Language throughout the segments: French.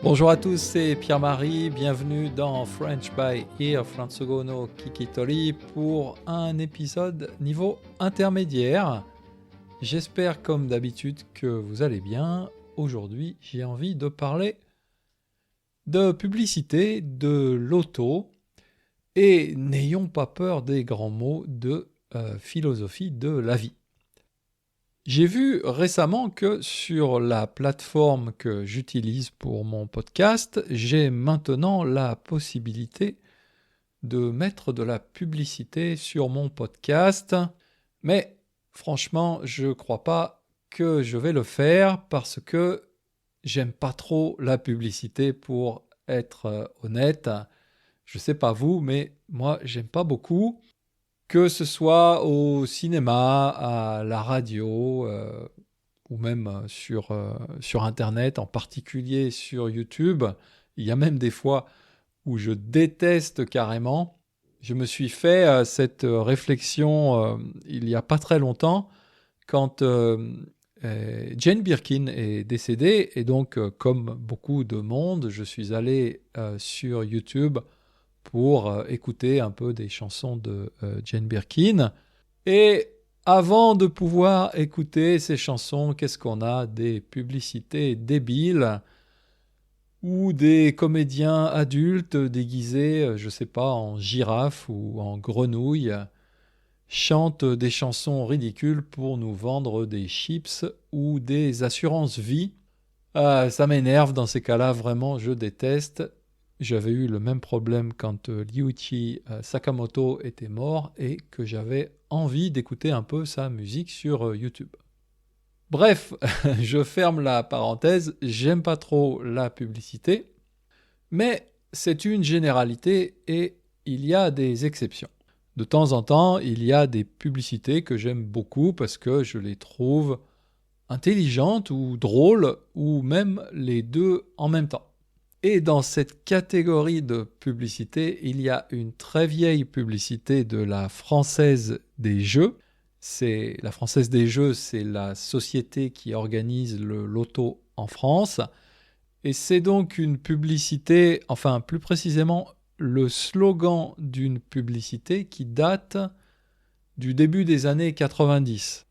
Bonjour à tous, c'est Pierre-Marie, bienvenue dans French by Ear, Fransugo no Kikitori pour un épisode niveau intermédiaire. J'espère comme d'habitude que vous allez bien. Aujourd'hui, j'ai envie de parler de publicité, de loto et n'ayons pas peur des grands mots de philosophie de la vie. J'ai vu récemment que sur la plateforme que j'utilise pour mon podcast, j'ai maintenant la possibilité de mettre de la publicité sur mon podcast, mais franchement, je ne crois pas que je vais le faire parce que j'aime pas trop la publicité pour être honnête. Je sais pas vous, mais moi, j'aime pas beaucoup. Que ce soit au cinéma, à la radio, ou même sur Internet, en particulier sur YouTube. Il y a même des fois où je déteste carrément. Je me suis fait cette réflexion il n'y a pas très longtemps quand Jane Birkin est décédée. Et donc, comme beaucoup de monde, je suis allé sur YouTube pour écouter un peu des chansons de Jane Birkin. Et avant de pouvoir écouter ces chansons, qu'est-ce qu'on a? Des publicités débiles ou des comédiens adultes déguisés, je sais pas, en girafe ou en grenouille, chantent des chansons ridicules pour nous vendre des chips ou des assurances vie. Ça m'énerve dans ces cas-là, vraiment, je déteste. J'avais eu le même problème quand Ryuichi Sakamoto était mort et que j'avais envie d'écouter un peu sa musique sur YouTube. Bref, je ferme la parenthèse, j'aime pas trop la publicité, mais c'est une généralité et il y a des exceptions. De temps en temps, il y a des publicités que j'aime beaucoup parce que je les trouve intelligentes ou drôles ou même les deux en même temps. Et dans cette catégorie de publicité, il y a une très vieille publicité de la Française des Jeux. La Française des Jeux, c'est la société qui organise le loto en France. Et c'est donc une publicité, enfin plus précisément le slogan d'une publicité qui date du début des années 90.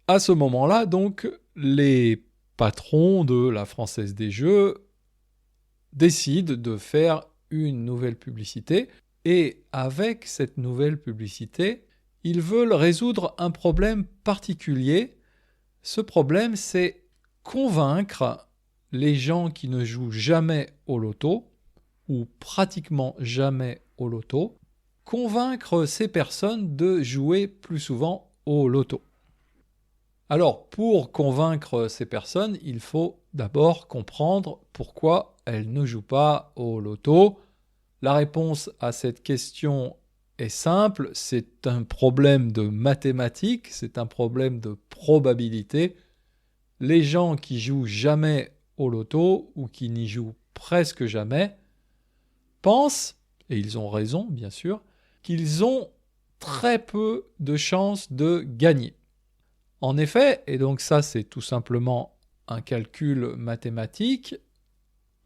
À ce moment-là, donc, les patrons de la Française des Jeux décide de faire une nouvelle publicité et avec cette nouvelle publicité, ils veulent résoudre un problème particulier. Ce problème, c'est convaincre les gens qui ne jouent jamais au loto ou pratiquement jamais au loto, convaincre ces personnes de jouer plus souvent au loto. Alors, pour convaincre ces personnes, il faut d'abord comprendre pourquoi elles ne jouent pas au loto. La réponse à cette question est simple, c'est un problème de mathématiques, c'est un problème de probabilité. Les gens qui jouent jamais au loto ou qui n'y jouent presque jamais pensent, et ils ont raison bien sûr, qu'ils ont très peu de chances de gagner. En effet, et donc ça c'est tout simplement un calcul mathématique,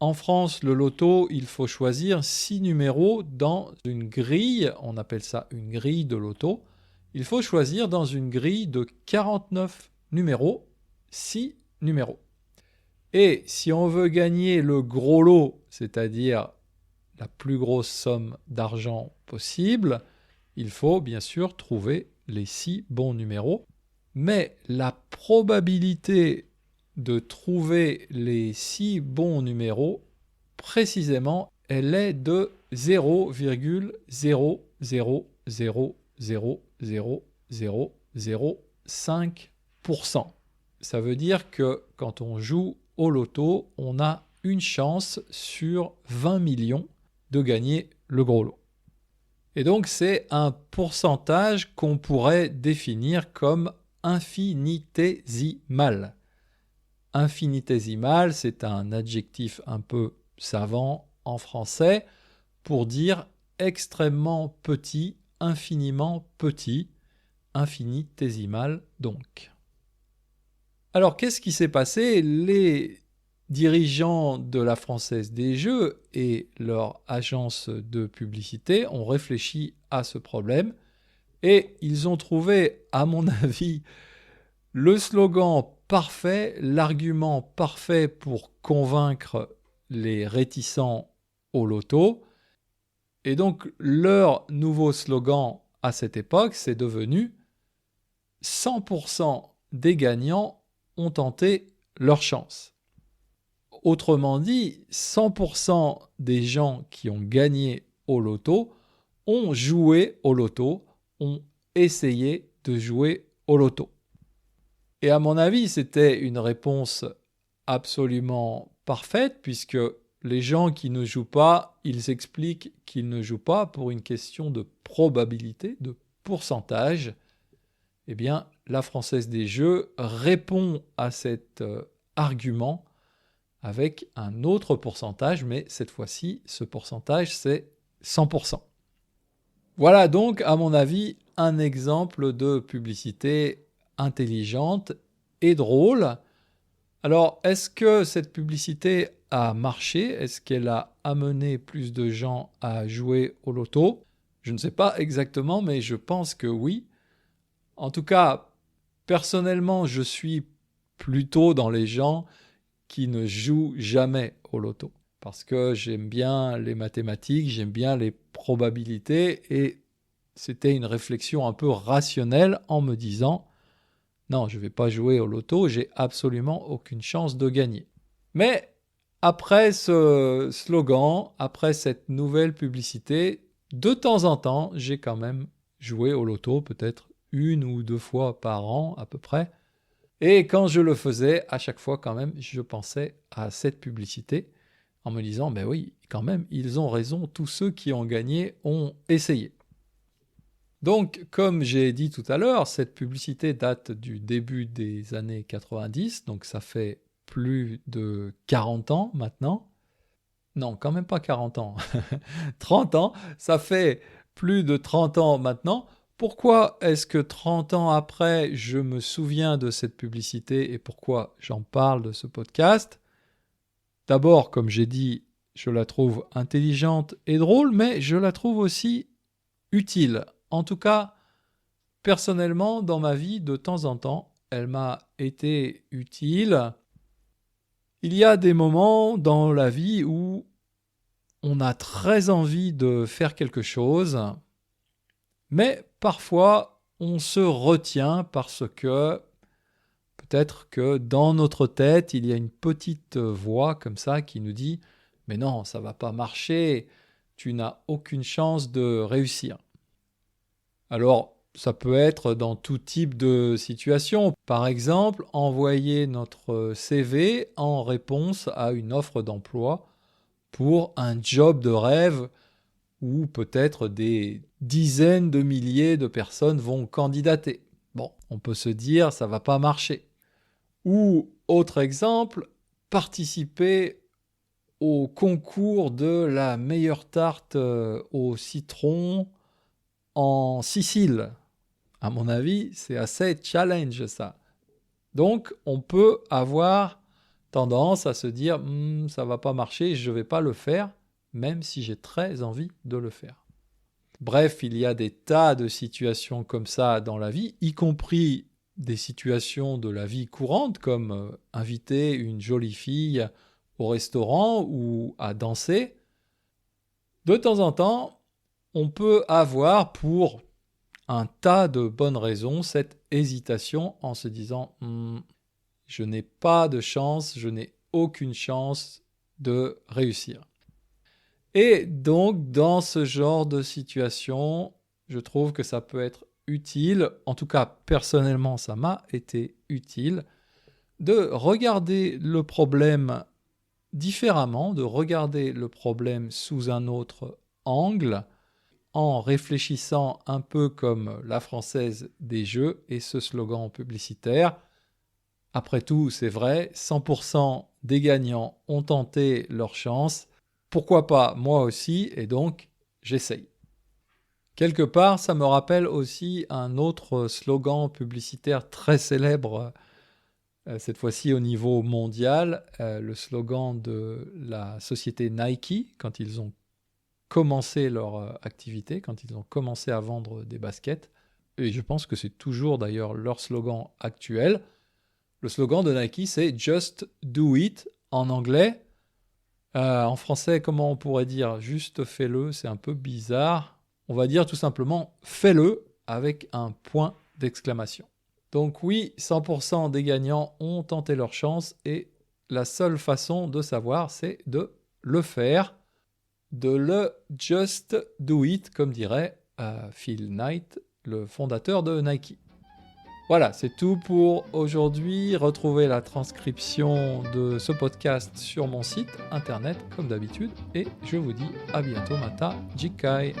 en France, le loto, il faut choisir 6 numéros dans une grille, on appelle ça une grille de loto. Il faut choisir dans une grille de 49 numéros, 6 numéros. Et si on veut gagner le gros lot, c'est-à-dire la plus grosse somme d'argent possible, il faut bien sûr trouver les 6 bons numéros. Mais la probabilité de trouver les 6 bons numéros, précisément, elle est de 0,0000005%. Ça veut dire que quand on joue au loto, on a une chance sur 20 millions de gagner le gros lot. Et donc c'est un pourcentage qu'on pourrait définir comme infinitésimal. Infinitésimal, c'est un adjectif un peu savant en français pour dire extrêmement petit, infiniment petit, infinitésimal donc. Alors qu'est-ce qui s'est passé? Les dirigeants de la Française des Jeux et leur agence de publicité ont réfléchi à ce problème et ils ont trouvé, à mon avis, le slogan parfait, l'argument parfait pour convaincre les réticents au loto. Et donc, leur nouveau slogan à cette époque, c'est devenu 100% des gagnants ont tenté leur chance. Autrement dit, 100% des gens qui ont gagné au loto ont joué au loto, ont essayé de jouer au loto. Et à mon avis, c'était une réponse absolument parfaite, puisque les gens qui ne jouent pas, ils expliquent qu'ils ne jouent pas pour une question de probabilité, de pourcentage. Eh bien, la Française des Jeux répond à cet argument avec un autre pourcentage, mais cette fois-ci, ce pourcentage, c'est 100%. Voilà donc, à mon avis, un exemple de publicité intelligente et drôle. Alors, est-ce que cette publicité a marché? Est-ce qu'elle a amené plus de gens à jouer au loto? Je ne sais pas exactement, mais je pense que oui. En tout cas, personnellement, je suis plutôt dans les gens qui ne jouent jamais au loto. Parce que j'aime bien les mathématiques, j'aime bien les probabilités, et c'était une réflexion un peu rationnelle en me disant « Non, je ne vais pas jouer au loto, j'ai absolument aucune chance de gagner. » Mais après ce slogan, après cette nouvelle publicité, de temps en temps, j'ai quand même joué au loto, peut-être 1 ou 2 fois par an à peu près. Et quand je le faisais, à chaque fois quand même, je pensais à cette publicité en me disant « Ben oui, quand même, ils ont raison, tous ceux qui ont gagné ont essayé. » Donc, comme j'ai dit tout à l'heure, cette publicité date du début des années 90, donc ça fait plus de 40 ans maintenant. Non, quand même pas 40 ans, 30 ans, ça fait plus de 30 ans maintenant. Pourquoi est-ce que 30 ans après, je me souviens de cette publicité et pourquoi j'en parle de ce podcast? D'abord, comme j'ai dit, je la trouve intelligente et drôle, mais je la trouve aussi utile. En tout cas, personnellement, dans ma vie, de temps en temps, elle m'a été utile. Il y a des moments dans la vie où on a très envie de faire quelque chose, mais parfois on se retient parce que peut-être que dans notre tête, il y a une petite voix comme ça qui nous dit « Mais non, ça ne va pas marcher, tu n'as aucune chance de réussir. » Alors, ça peut être dans tout type de situation. Par exemple, envoyer notre CV en réponse à une offre d'emploi pour un job de rêve où peut-être des dizaines de milliers de personnes vont candidater. Bon, on peut se dire ça va pas marcher. Ou, autre exemple, participer au concours de la meilleure tarte au citron en Sicile. À mon avis, c'est assez challenge ça. Donc, on peut avoir tendance à se dire ça va pas marcher, je vais pas le faire, même si j'ai très envie de le faire. Bref, il y a des tas de situations comme ça dans la vie, y compris des situations de la vie courante, comme inviter une jolie fille au restaurant ou à danser. De temps en temps, on peut avoir pour un tas de bonnes raisons cette hésitation en se disant je n'ai pas de chance, je n'ai aucune chance de réussir. Et donc, dans ce genre de situation, je trouve que ça peut être utile, en tout cas personnellement ça m'a été utile, de regarder le problème différemment, de regarder le problème sous un autre angle, en réfléchissant un peu comme la Française des Jeux et ce slogan publicitaire. Après tout, c'est vrai, 100% des gagnants ont tenté leur chance. Pourquoi pas moi aussi? Et donc, j'essaye. Quelque part, ça me rappelle aussi un autre slogan publicitaire très célèbre cette fois-ci au niveau mondial, le slogan de la société Nike, quand ils ont commencé leur activité, quand ils ont commencé à vendre des baskets, et je pense que c'est toujours d'ailleurs leur slogan actuel. Le slogan de Nike, c'est « Just do it » en anglais. En français, comment on pourrait dire « juste fais-le », c'est un peu bizarre. On va dire tout simplement « fais-le » avec un point d'exclamation. Donc oui, 100% des gagnants ont tenté leur chance et la seule façon de savoir, c'est de le faire, de le just do it, comme dirait Phil Knight, le fondateur de Nike. Voilà, c'est tout pour aujourd'hui. Retrouvez la transcription de ce podcast sur mon site internet, comme d'habitude, et je vous dis à bientôt, Mata Jikai.